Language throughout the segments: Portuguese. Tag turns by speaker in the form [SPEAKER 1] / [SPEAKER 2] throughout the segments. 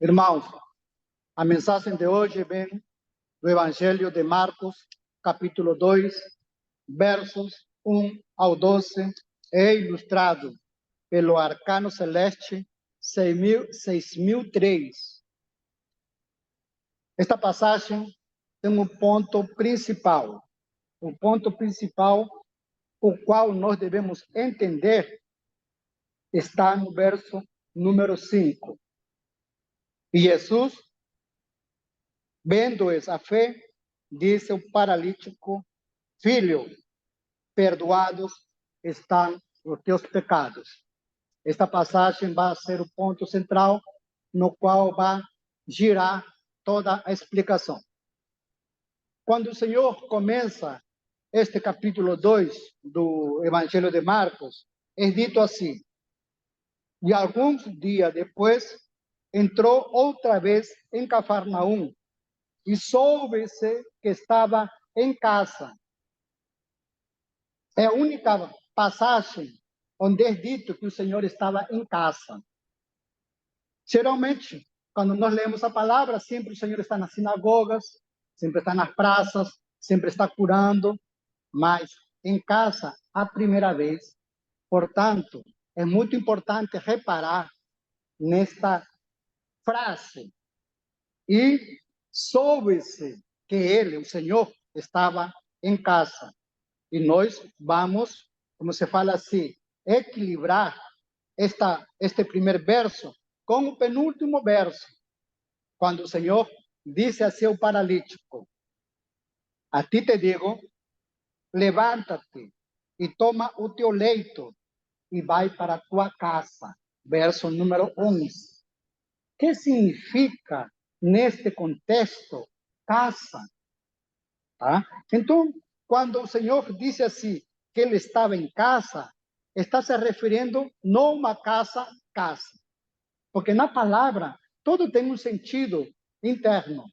[SPEAKER 1] Irmãos, a mensagem de hoje vem do Evangelho de Marcos, capítulo 2, versos 1 ao 12, é ilustrado pelo arcano celeste 6003. Esta passagem tem um ponto principal. O ponto principal, o qual nós devemos entender, está no verso número 5. E Jesus, vendo-lhes a fé, disse ao paralítico: Filho, perdoados estão os teus pecados. Esta passagem vai ser o ponto central no qual vai girar toda a explicação. Quando o Senhor começa este capítulo 2 do Evangelho de Marcos, é dito assim: e alguns dias depois, entrou outra vez em Cafarnaum, e soube-se que estava em casa. É a única passagem onde é dito que o Senhor estava em casa. Geralmente, quando nós lemos a palavra, sempre o Senhor está nas sinagogas, sempre está nas praças, sempre está curando, mas em casa, a primeira vez. Portanto, é muito importante reparar nesta frase. E soube-se que ele, o Senhor, estava em casa. E nós vamos, como se fala assim, equilibrar este primeiro verso com o penúltimo verso, quando o Senhor disse a seu paralítico: a ti te digo, levanta-te e toma o teu leito e vai para a tua casa. Verso número 11. O que significa, neste contexto, casa? Tá? Então, quando o Senhor disse assim, que ele estava em casa, está se referindo não a uma casa. Porque na palavra, tudo tem um sentido interno.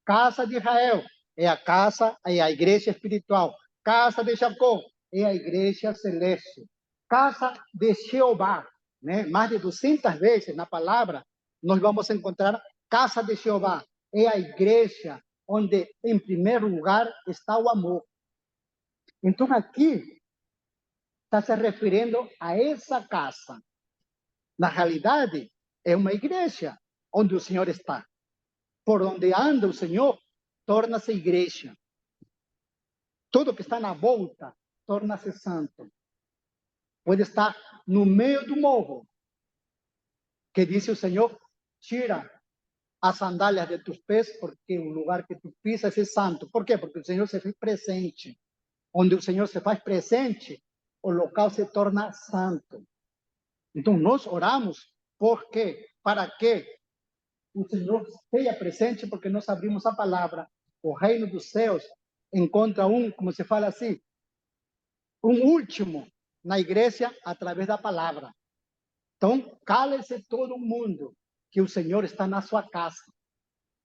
[SPEAKER 1] Casa de Israel é a casa, é a igreja espiritual. Casa de Jacó é a igreja celeste. Casa de Jeová, né? Mais de 200 vezes na palavra, nós vamos encontrar casa de Jeová. É a igreja onde, em primeiro lugar, está o amor. Então, aqui, está se referindo a essa casa. Na realidade, é uma igreja onde o Senhor está. Por onde anda o Senhor, torna-se igreja. Tudo que está na volta, torna-se santo. Pode estar no meio do morro, que disse o Senhor: tira as sandálias de tus pés, porque o lugar que tu pisas é santo. Por quê? Porque o Senhor se faz presente. Onde o Senhor se faz presente, o local se torna santo. Então, nós oramos, por quê? Para que o Senhor esteja presente, porque nós abrimos a palavra. O reino dos céus encontra como se fala assim, último na igreja através da palavra. Então, cale-se todo mundo, que o Senhor está na sua casa.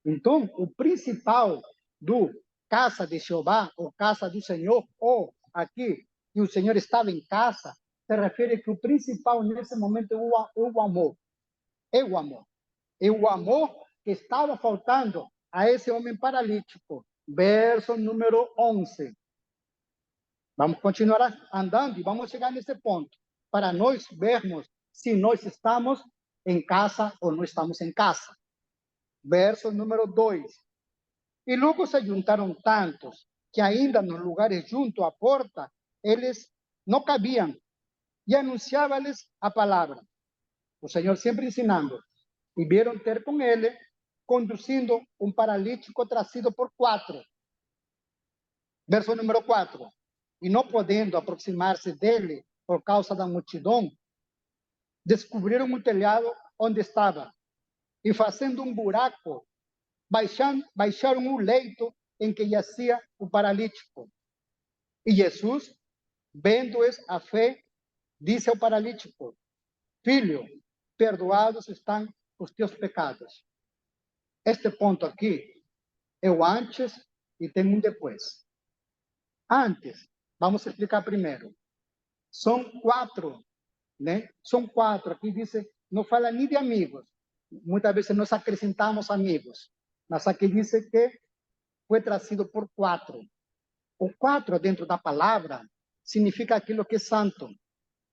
[SPEAKER 1] Então, o principal do casa de Jeová, ou casa do Senhor, ou aqui, que o Senhor estava em casa, se refere que o principal nesse momento é o amor. É o amor. É o amor que estava faltando a esse homem paralítico. Verso número 11. Vamos continuar andando e vamos chegar nesse ponto, para nós vermos se nós estamos em casa ou não estamos em casa. Verso número 2. E logo se juntaram tantos, que ainda nos lugares junto à porta, eles não cabiam, e anunciava-lhes a palavra. O Senhor sempre ensinando. E vieram ter com ele, conduzindo um paralítico trazido por 4. Verso número 4. E não podendo aproximar-se dele por causa da multidão, descobriram o telhado onde estava, e fazendo um buraco, baixaram o leito em que jazia o paralítico. E Jesus, vendo-lhes a fé, disse ao paralítico: Filho, perdoados estão os teus pecados. Este ponto aqui é o antes e tem um depois. Antes, vamos explicar primeiro. São 4, né? São 4. Aqui diz, não fala nem de amigos. muitas vezes nós acrescentamos amigos, mas aqui diz que foi trazido por 4. O 4 dentro da palavra significa aquilo que é santo,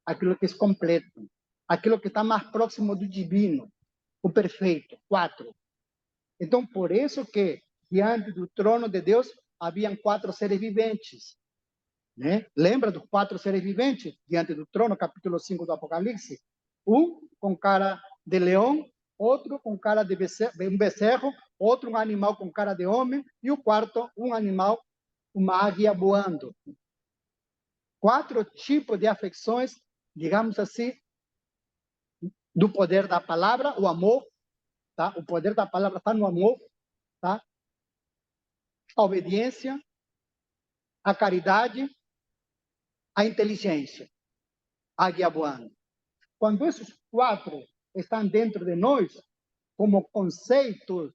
[SPEAKER 1] aquilo que é completo, aquilo que está mais próximo do divino, o perfeito, 4. Então, por isso que diante do trono de Deus haviam 4 seres viventes, né? Lembra dos 4 seres viventes diante do trono, capítulo 5 do Apocalipse? Um com cara de leão, outro com cara de um becerro, outro um animal com cara de homem, e o quarto um animal, uma águia voando. 4 tipos de afecções, digamos assim, do poder da palavra, o amor, tá? O poder da palavra está no amor, tá? A obediência, a caridade, a inteligência, a águia voando. Quando esses 4 estão dentro de nós, como conceitos,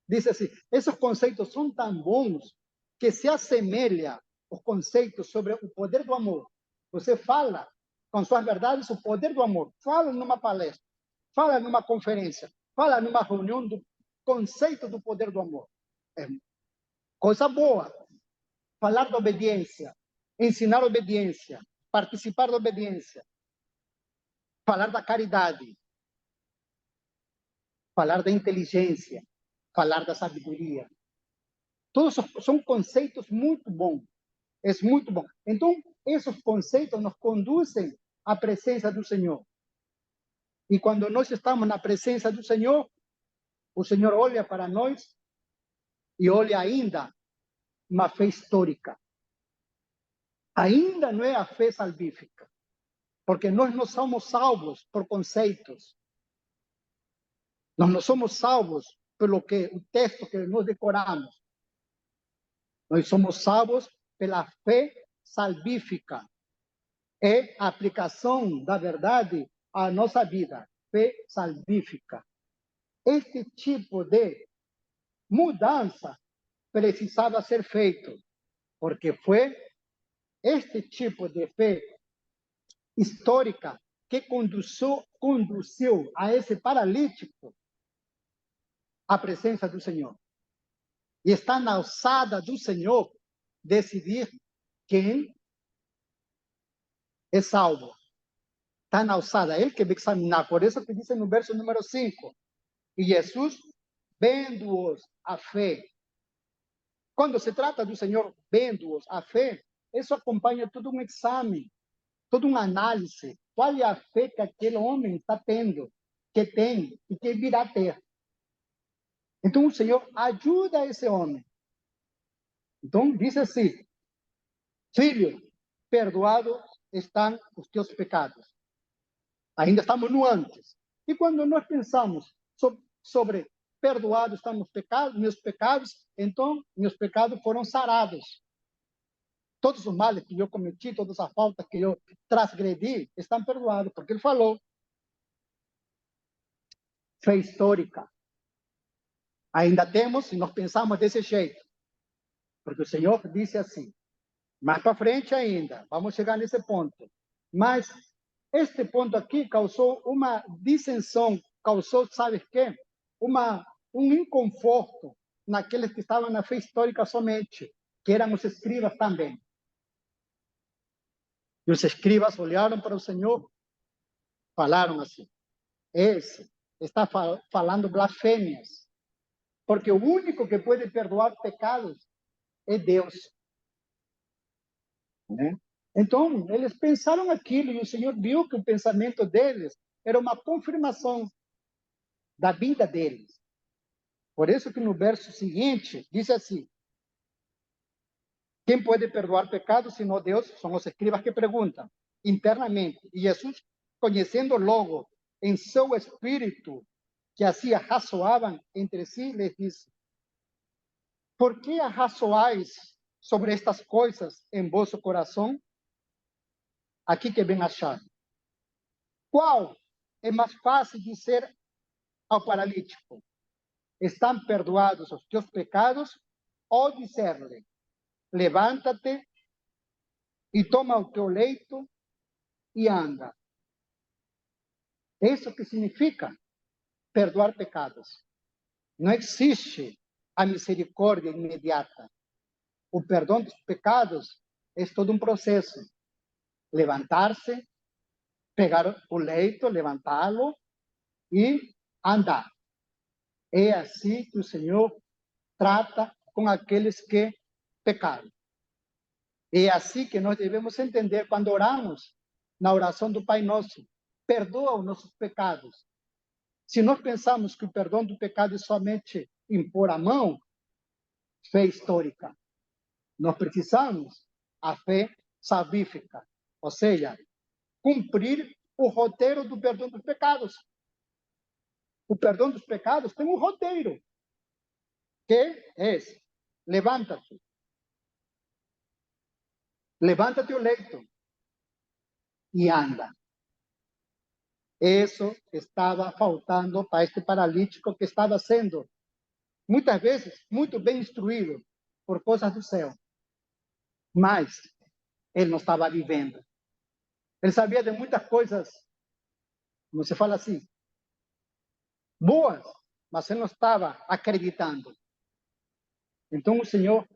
[SPEAKER 1] diz assim, esses conceitos são tão bons que se assemelha os conceitos sobre o poder do amor. Você fala com suas verdades o poder do amor. Fala numa palestra, fala numa conferência, fala numa reunião do conceito do poder do amor. É coisa boa. Falar da obediência, ensinar obediência, participar da obediência, falar da caridade, falar da inteligência, falar da sabedoria. Todos são conceitos muito bons. É muito bom. Então, esses conceitos nos conduzem à presença do Senhor. E quando nós estamos na presença do Senhor, o Senhor olha para nós e olha ainda uma fé histórica. Ainda não é a fé salvífica, porque nós não somos salvos por conceitos. Nós não somos salvos pelo que o texto que nós decoramos. Nós somos salvos pela fé salvífica. É a aplicação da verdade à nossa vida, fé salvífica. Este tipo de mudança precisava ser feito, porque foi este tipo de fé histórica que conduziu a esse paralítico à presença do Senhor. E está na alçada do Senhor decidir quem é salvo. Está na alçada, ele que vai examinar. Por isso que diz no verso número 5, e Jesus, vendo-os a fé. Quando se trata do Senhor vendo-os a fé, isso acompanha todo um exame, toda uma análise. Qual é a fé que aquele homem está tendo, que tem e que virá ter? Então o Senhor ajuda esse homem. Então diz assim: filho, perdoados estão os teus pecados. Ainda estamos no antes. E quando nós pensamos sobre perdoados estão meus pecados, então meus pecados foram sarados. Todos os males que eu cometi, todas as faltas que eu transgredi, estão perdoados, porque ele falou. Fé histórica. Ainda temos, se nós pensamos desse jeito, porque o Senhor disse assim, mais para frente ainda, vamos chegar nesse ponto. Mas este ponto aqui causou uma dissensão, causou, sabe o quê? Um inconforto naqueles que estavam na fé histórica somente, que eram os escribas também. E os escribas olharam para o Senhor, falaram assim, esse está falando blasfêmias, porque o único que pode perdoar pecados é Deus. Né? Então, eles pensaram aquilo e o Senhor viu que o pensamento deles era uma confirmação da vida deles. Por isso que no verso seguinte diz assim: quem pode perdoar pecados senão Deus? São os escribas que perguntam internamente. E Jesus, conhecendo logo em seu espírito que assim arrazoavam entre si, lhes disse: por que arrazoais sobre estas coisas em vosso coração? Aqui que vem achar. Qual é mais fácil dizer ao paralítico: estão perdoados os teus pecados? Ou dizer-lhe: levanta-te e toma o teu leito e anda. Isso que significa? perdoar pecados. Não existe a misericórdia imediata. O perdão dos pecados é todo um processo. Levantar-se, pegar o leito, levantá-lo e andar. É assim que o Senhor trata com aqueles que pecaram. É assim que nós devemos entender quando oramos na oração do Pai Nosso. Perdoa os nossos pecados. Se nós pensamos que o perdão do pecado é somente impor a mão, fé histórica. Nós precisamos a fé salvífica, ou seja, cumprir o roteiro do perdão dos pecados. O perdão dos pecados tem um roteiro, que é: levanta-te. Levanta-te o leito e anda. Isso estava faltando para este paralítico que estava sendo, muitas vezes, muito bem instruído por coisas do céu. Mas ele não estava vivendo. Ele sabia de muitas coisas, como se fala assim, boas, mas ele não estava acreditando. Então o Senhor,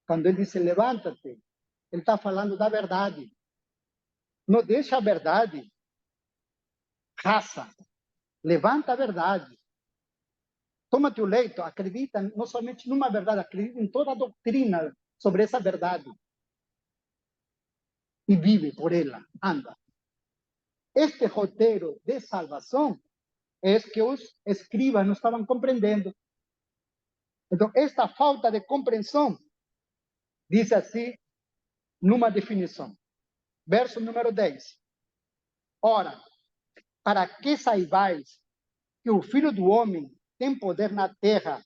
[SPEAKER 1] quando ele disse levanta-te, ele está falando da verdade. Não deixa a verdade raça. Levanta a verdade. Toma teu leito, acredita não somente numa verdade, acredita em toda a doutrina sobre essa verdade. E vive por ela, anda. Este roteiro de salvação é que os escribas não estavam compreendendo. Então, esta falta de compreensão diz assim, numa definição. Verso número 10. Ora, para que saibais que o Filho do Homem tem poder na terra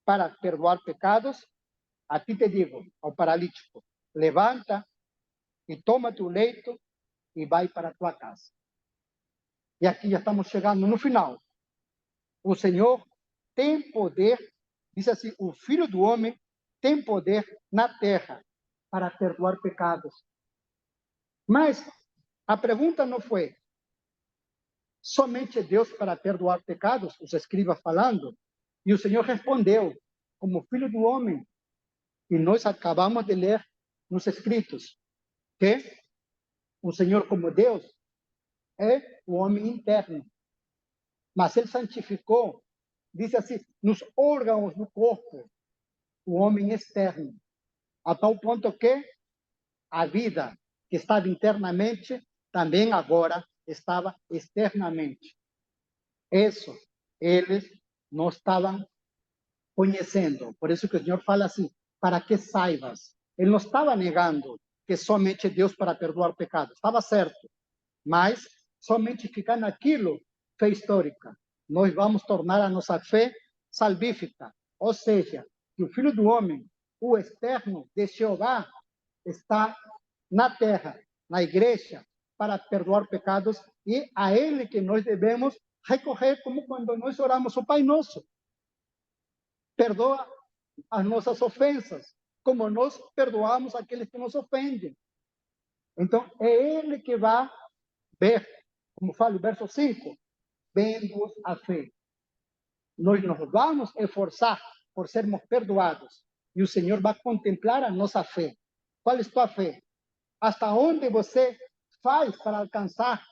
[SPEAKER 1] para perdoar pecados, a ti te digo, ao paralítico, levanta e toma teu leito e vai para a tua casa. E aqui já estamos chegando no final. O Senhor tem poder, diz assim, o Filho do Homem tem poder na terra para perdoar pecados. Mas a pergunta não foi somente Deus para perdoar pecados, os escribas falando, e o Senhor respondeu, como Filho do Homem, e nós acabamos de ler nos escritos, que o Senhor, como Deus, é o homem interno, mas ele santificou, diz assim, nos órgãos do corpo, o homem externo, a tal ponto que a vida que estava internamente também agora estava externamente. Isso eles não estavam conhecendo. Por isso que o Senhor fala assim, para que saibas. Ele não estava negando que somente Deus para perdoar o pecado. Estava certo. Mas somente ficar naquilo, fé histórica. Nós vamos tornar a nossa fé salvífica. Ou seja, que o Filho do Homem, o externo de Jeová, está na terra, na igreja, para perdoar pecados, e a ele que nós devemos recorrer, como quando nós oramos o Pai Nosso. Perdoa as nossas ofensas, como nós perdoamos aqueles que nos ofendem. Então, é ele que vai ver, como fala o verso 5, vendo a fé. Nós nos vamos esforçar por sermos perdoados, e o Senhor vai contemplar a nossa fé. Qual é a tua fé? Hasta onde você faz para alcançar,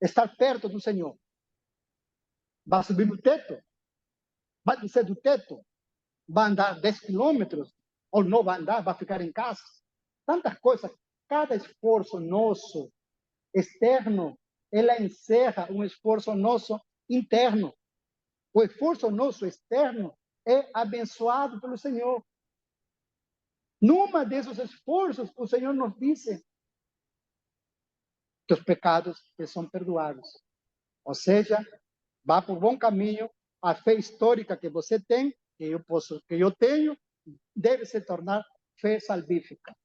[SPEAKER 1] estar perto do Senhor? Vai subir no teto? Vai descer do teto? Vai andar 10 quilômetros? Ou não vai andar, vai ficar em casa? Tantas coisas. Cada esforço nosso externo, ela encerra um esforço nosso interno. O esforço nosso externo é abençoado pelo Senhor. Numa desses esforços, o Senhor nos disse que os pecados são perdoados. Ou seja, vá por bom caminho. A fé histórica que você tem, que eu tenho, deve se tornar fé salvífica.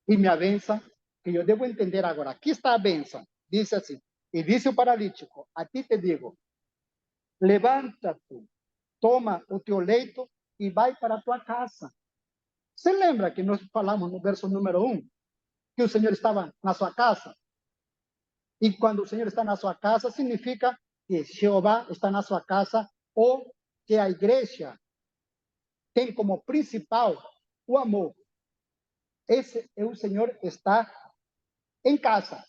[SPEAKER 1] E minha bênção, que eu devo entender agora. Aqui está a bênção. Diz assim, e disse o paralítico, a ti te digo, levanta-te, toma o teu leito e vai para a tua casa. Você lembra que nós falamos no verso número 1, que o Senhor estava na sua casa? E quando o Senhor está na sua casa, significa que Jeová está na sua casa ou que a igreja tem como principal o amor. Esse é o Senhor está em casa.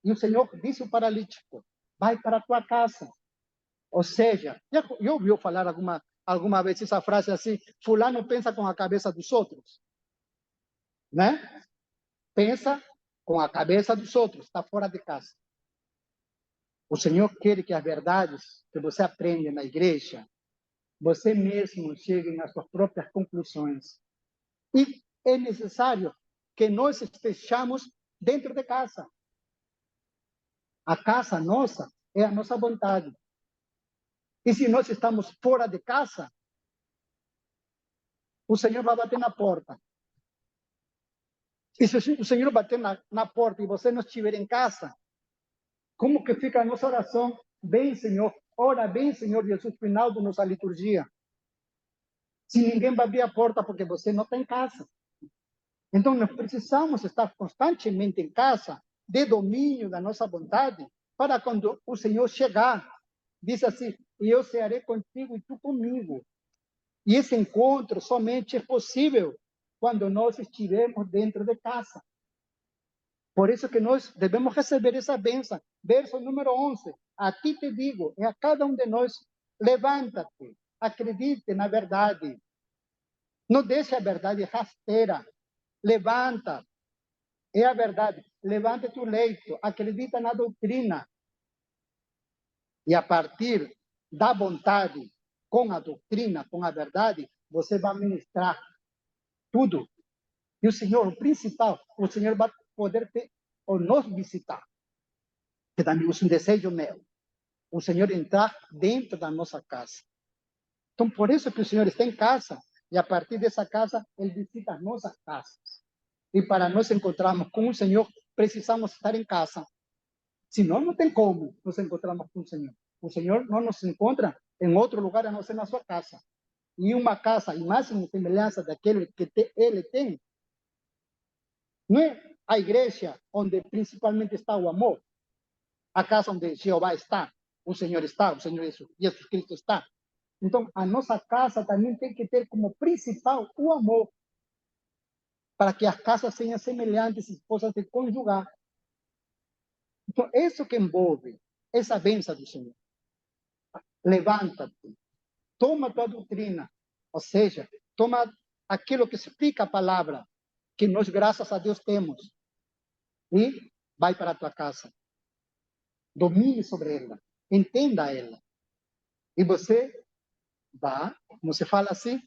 [SPEAKER 1] E o Senhor disse ao paralítico: vai para a tua casa. Ou seja, já ouviu falar alguma vez essa frase assim: fulano pensa com a cabeça dos outros, né? Pensa com a cabeça dos outros, está fora de casa. O Senhor quer que as verdades que você aprende na igreja, você mesmo chegue às suas próprias conclusões. E é necessário que nós estejamos dentro de casa. A casa nossa é a nossa vontade. E se nós estamos fora de casa, o Senhor vai bater na porta. E se o Senhor bater na porta e você não estiver em casa, como que fica a nossa oração? Bem, Senhor, ora bem, Senhor Jesus, final da nossa liturgia. Se ninguém vai abrir a porta porque você não está em casa. Então, nós precisamos estar constantemente em casa, de domínio da nossa vontade, para quando o Senhor chegar, diz assim: e eu cearei contigo e tu comigo. E esse encontro somente é possível quando nós estivermos dentro de casa. Por isso que nós devemos receber essa bênção. Verso número 11. A ti te digo, e a cada um de nós, levanta-te, acredite na verdade. Não deixe a verdade rasteira. Levanta. É a verdade. Levanta tu leito, acredita na doutrina. E a partir da vontade, com a doutrina, com a verdade, você vai ministrar tudo. E o Senhor, o principal, o Senhor vai poder ou nos visitar. Que também é um desejo meu. O Senhor entrar dentro da nossa casa. Então, por isso que o Senhor está em casa. E a partir dessa casa, Ele visita as nossas casas. E para nós encontrarmos com o Senhor, precisamos estar em casa. Senão, não tem como nos encontrarmos com o Senhor. O Senhor não nos encontra em outro lugar a não ser na sua casa. E uma casa, imagem e semelhança daquele que Ele tem, não é a igreja onde principalmente está o amor, a casa onde Jeová está, o Senhor Jesus Cristo está. Então, a nossa casa também tem que ter como principal o amor, para que as casas sejam semelhantes e possam se conjugar. Então, isso que envolve essa bênção do Senhor. Levanta-te, toma tua doutrina, ou seja, toma aquilo que explica a palavra, que nós, graças a Deus, temos, e vai para a tua casa. Domine sobre ela, entenda ela. E você vai, como se fala assim,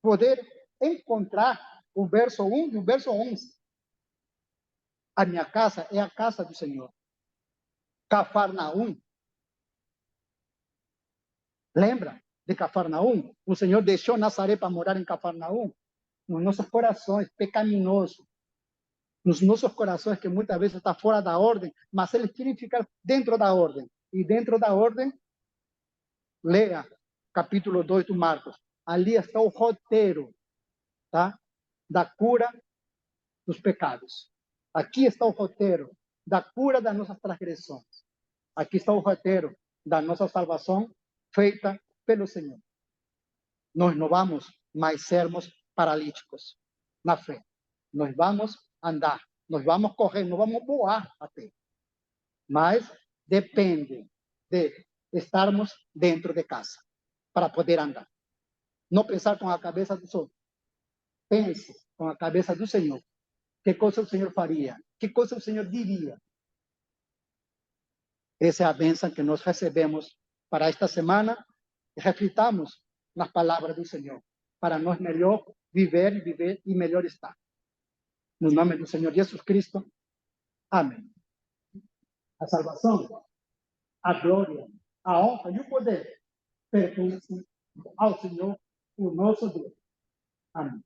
[SPEAKER 1] poder encontrar o verso 1 e o verso 11. A minha casa é a casa do Senhor. Cafarnaum. Lembra de Cafarnaum? O Senhor deixou Nazaré para morar em Cafarnaum. Nos nossos corações pecaminosos, nos nossos corações que muitas vezes está fora da ordem, mas eles querem ficar dentro da ordem. E dentro da ordem, leia capítulo 2 do Marcos. Ali está o roteiro, tá? Da cura dos pecados. Aqui está o roteiro da cura das nossas transgressões. Aqui está o roteiro da nossa salvação feita pelo Senhor. Nós não vamos mais sermos paralíticos na fé. Nós vamos andar, nós vamos correr, não vamos voar até. Mas depende de estarmos dentro de casa para poder andar. Não pensar com a cabeça dos outros. Pense com a cabeça do Senhor. Que coisa o Senhor faria? Que coisa o Senhor diria? Essa é a bênção que nós recebemos para esta semana. Reflitamos nas palavras do Senhor, para nós melhor viver e melhor estar. No nome do Senhor Jesus Cristo. Amém. A salvação, a glória, a honra e o poder pertencem ao Senhor, o nosso Deus. Amém.